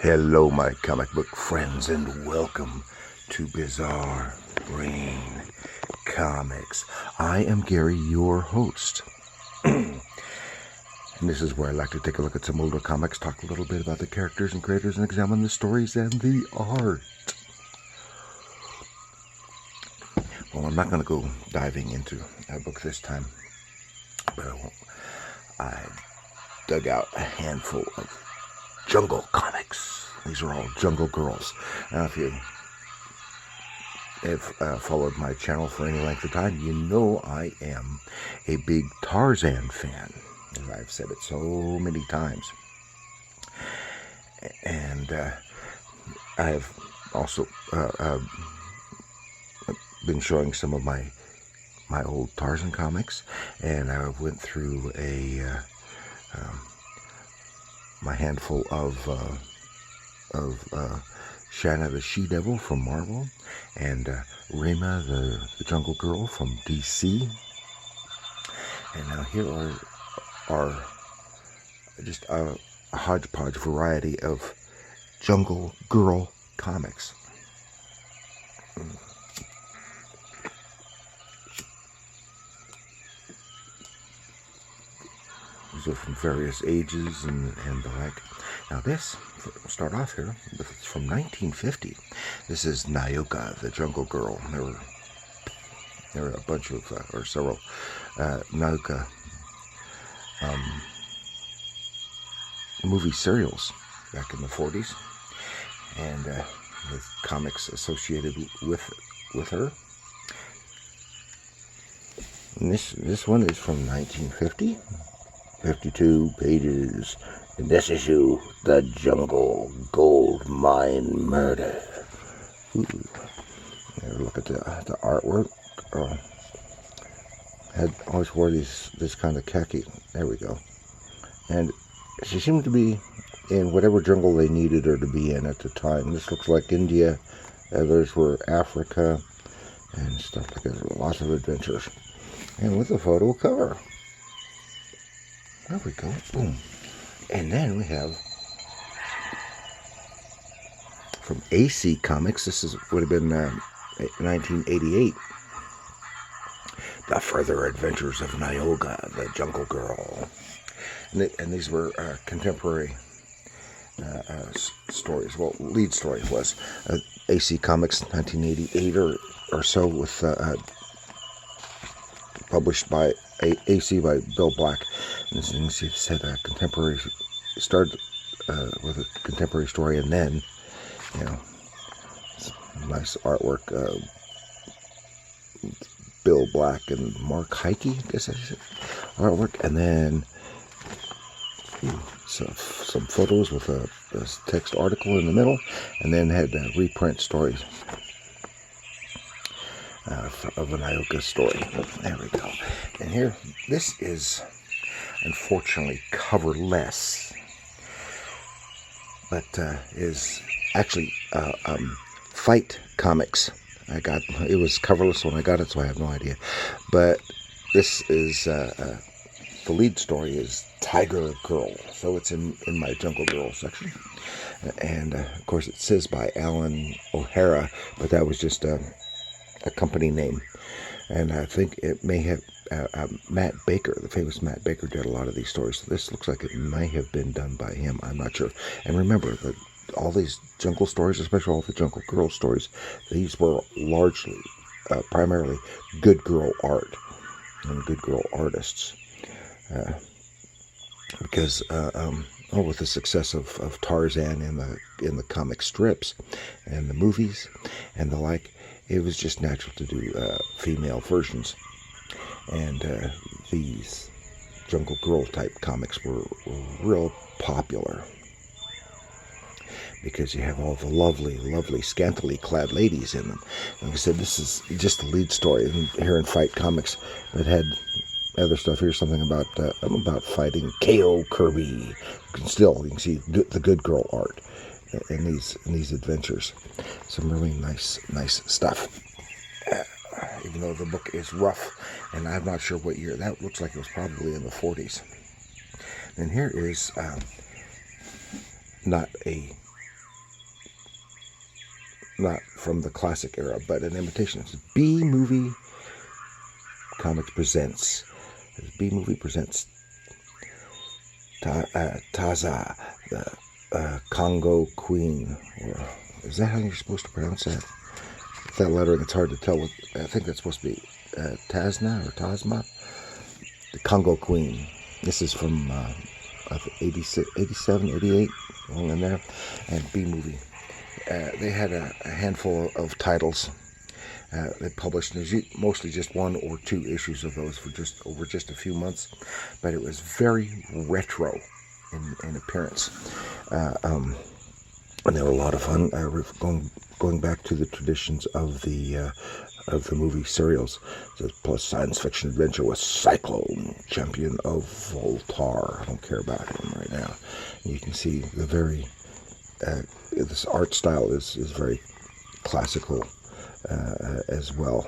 Hello, my comic book friends, and welcome to Bizarre Brain Comics. I am Gary, your host. And this is where I like to take a look at some older comics, talk a little bit about the characters and creators, and examine the stories and the art. Well, I'm not going to go diving into a book this time, but I dug out a handful of Jungle comics. These are all Jungle Girls. Now, if you have followed my channel for any length of time, you know I am a big Tarzan fan. As I've said it so many times. And I have also been showing some of my old Tarzan comics, and I went through my handful of Shanna the She-Devil from Marvel, and Rima the Jungle Girl from DC. And now here are just a hodgepodge variety of Jungle Girl comics. These are from various ages and the like. Now this, we'll start off here, it's from 1950. This is Nyoka, the Jungle Girl. There were a bunch of, or several, Nyoka movie serials back in the 40s, and with comics associated with her. And this one is from 1950. 52 pages. In this issue, The Jungle Gold Mine Murder. Ooh. Look at the artwork. Always wore this kind of khaki. There we go. And she seemed to be in whatever jungle they needed her to be in at the time. This looks like India. Others were Africa and stuff like that. Lots of adventures. And with a photo cover. There we go. Boom. And then we have from AC Comics. This would have been 1988. The Further Adventures of Nyoka, the Jungle Girl. And these were contemporary stories. Well, lead story was AC Comics 1988 or so, with published by AC by Bill Black. And as you can see, it said contemporary, started with a contemporary story, and then, nice artwork. Bill Black and Mark Heike, I guess I said, artwork, and then some photos with a text article in the middle, and then had reprint stories of a Nyoka story. There we go. And here, this is unfortunately coverless, but is actually Fight Comics. It was coverless when I got it, so I have no idea. But this is the lead story is Tiger Girl, so it's in my Jungle Girl section. And of course, it says by Alan O'Hara, but that was just a company name. And I think it may have Matt Baker, the famous Matt Baker, did a lot of these stories. So this looks like it may have been done by him. I'm not sure. And remember that all these jungle stories, especially all the Jungle Girl stories, these were largely, primarily, good girl art and good girl artists. Because with the success of Tarzan in the comic strips and the movies and the like, it was just natural to do female versions. And these Jungle Girl type comics were real popular, because you have all the lovely, lovely, scantily clad ladies in them. Like I said, this is just the lead story here in Fight Comics. It had other stuff here, something about fighting K.O. Kirby. You can see the good girl art in these adventures. Some really nice stuff. Even though the book is rough, and I'm not sure what year. That looks like it was probably in the 40s. And here is not a not from the classic era, but an imitation. It's B Movie Comics presents. B Movie presents Taza, the Congo Queen. Or is that how you're supposed to pronounce that? With that lettering, it's hard to tell. I think that's supposed to be Tasna or Tasma. The Congo Queen. This is from 86, 87, 88, all in there. And B Movie. They had a handful of titles. They published mostly just 1 or 2 issues of those for over just a few months, but it was very retro in appearance, and they were a lot of fun. Going back to the traditions of the movie serials, plus science fiction adventure with Cyclone, champion of Voltar. I don't care about him right now. And you can see the very this art style is very classical as well,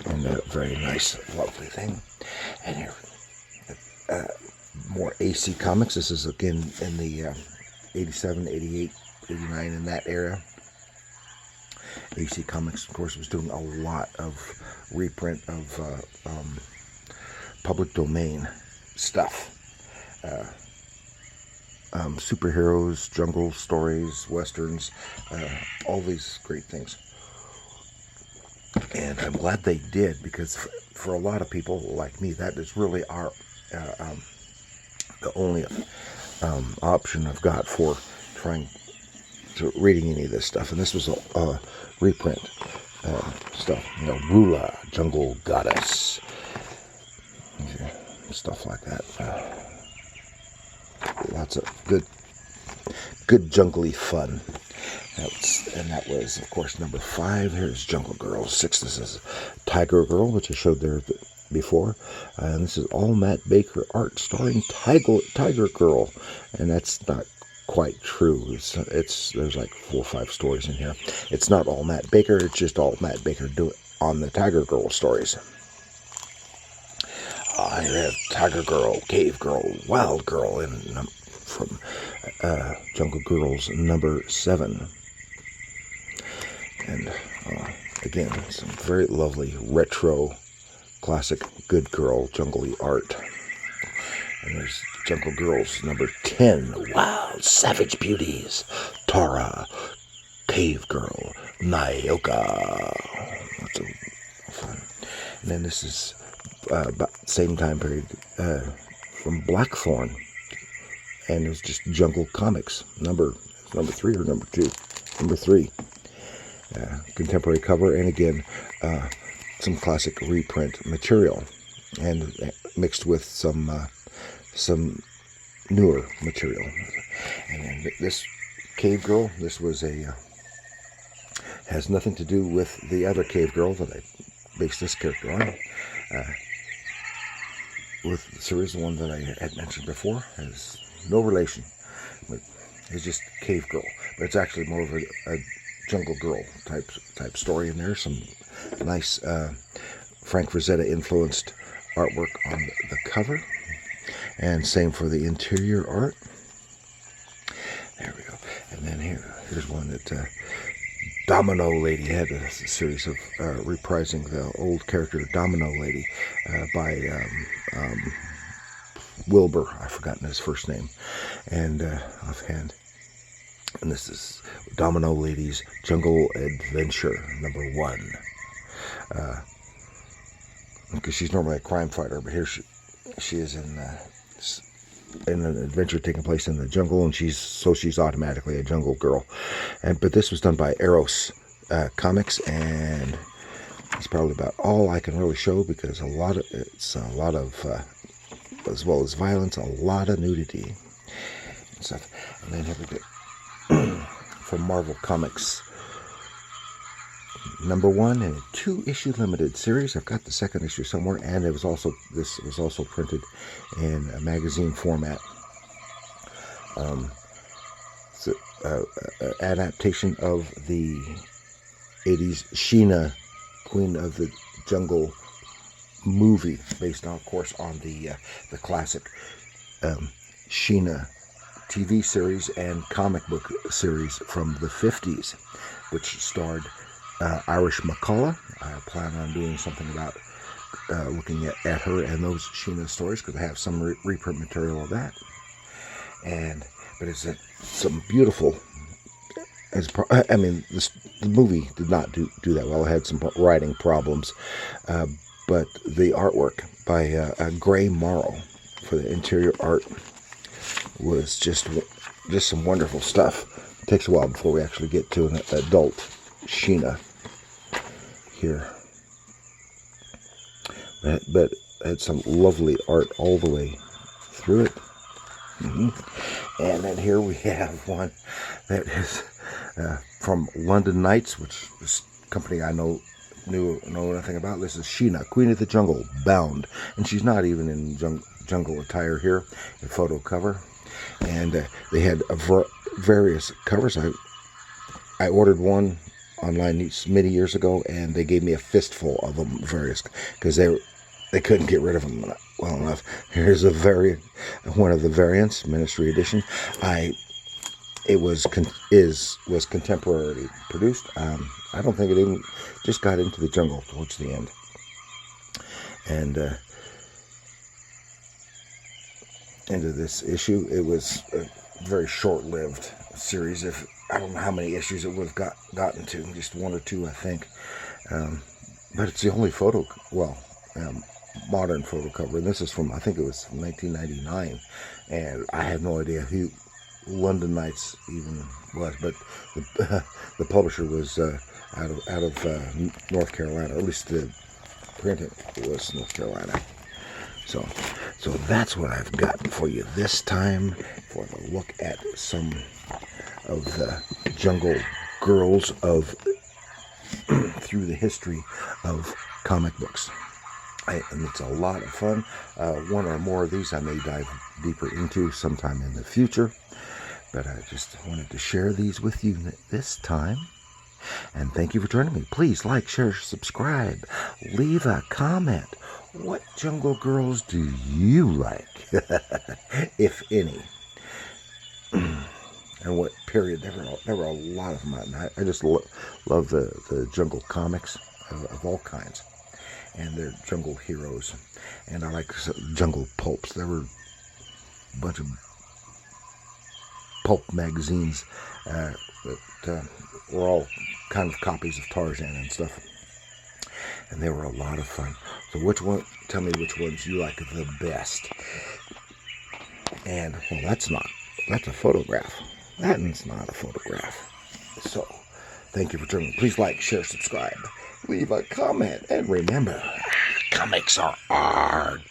and a very nice, lovely thing. And here, more AC Comics. This is again in the 87, 88, 89, in that era. AC Comics, of course, was doing a lot of reprint of public domain stuff. Superheroes, jungle stories, westerns, all these great things. And I'm glad they did, because for a lot of people like me, that is really our the only option I've got for trying to reading any of this stuff. And this was a reprint stuff. You know, Rula, Jungle Goddess, stuff like that. Lots of good jungly fun. That was, of course, number 5. Here's Jungle Girl. 6, this is Tiger Girl, which I showed there before. And this is all Matt Baker art starring Tiger Girl. And that's not quite true. There's like 4 or 5 stories in here. It's not all Matt Baker. It's just all Matt Baker do it on the Tiger Girl stories. I have Tiger Girl, Cave Girl, Wild Girl, and from Jungle Girls number 7. And again, some very lovely retro, classic, good girl, jungly art. And there's Jungle Girls number 10, Wild Savage Beauties, Tara, Cave Girl, Nyoka. Lots of fun. And then this is about the same time period from Blackthorn, and it was just Jungle Comics number 3 or number 2, number 3. Contemporary cover, and again some classic reprint material, and mixed with some newer material. And then this Cave Girl, this was has nothing to do with the other Cave Girl that I based this character on. With the series, the one that I had mentioned before, has no relation, but it's just Cave Girl. But it's actually more of a Jungle Girl type story in there. Some nice Frank Frazetta influenced artwork on the cover, and same for the interior art. There we go. And then here's one that Domino Lady had a series of reprising the old character Domino Lady by Wilbur. I've forgotten his first name, and offhand. And this is Domino Lady's Jungle Adventure number 1. Because she's normally a crime fighter, but here she is in an adventure taking place in the jungle, and she's automatically a jungle girl. But this was done by Eros Comics, and it's probably about all I can really show, because it's a lot of as well as violence, a lot of nudity and stuff. And then here we go. From Marvel Comics, number 1 in a 2-issue limited series. I've got the second issue somewhere, and this was also printed in a magazine format. It's an adaptation of the 80s Sheena, Queen of the Jungle movie, based on, of course, on the classic Sheena TV series and comic book series from the 50s, which starred Irish McCullough. I plan on doing something about looking at her and those Sheena stories, because I have some reprint material of that. But it's some beautiful. I mean, the movie did not do that well. It had some writing problems, but the artwork by Gray Morrow for the interior art was just some wonderful stuff. It takes a while before we actually get to an adult Sheena here, but it had some lovely art all the way through it. And then here we have one that is from London Knights, which is a company I know nothing about. This is Sheena, Queen of the Jungle, bound, and she's not even in jungle attire here. The photo cover, and they had various covers. I ordered one online many years ago, and they gave me a fistful of them, various, because they couldn't get rid of them well enough. Here's a variant, one of the variants, Ministry Edition. It was contemporarily produced. I don't think it even just got into the jungle towards the end. And into this issue, it was a very short-lived series. I don't know how many issues it would have gotten to, just one or two, I think. But it's the only modern photo cover, and this is from, I think it was 1999, and I had no idea who London Knights even was, but the publisher was out of North Carolina, or at least the printing was North Carolina. So that's what I've got for you this time, for a look at some of the Jungle Girls of through the history of comic books. And it's a lot of fun. One or more of these I may dive deeper into sometime in the future. But I just wanted to share these with you this time. And thank you for joining me. Please like, share, subscribe. Leave a comment. What Jungle Girls do you like, if any? And what period? There were a lot of them. I just love the jungle comics of all kinds. And they're jungle heroes. And I like jungle pulps. There were a bunch of pulp magazines that were all kind of copies of Tarzan and stuff. And they were a lot of fun. So tell me which ones you like the best. And, well, that's a photograph. That one's not a photograph. So, thank you for joining me. Please like, share, subscribe. Leave a comment, and remember, comics are art.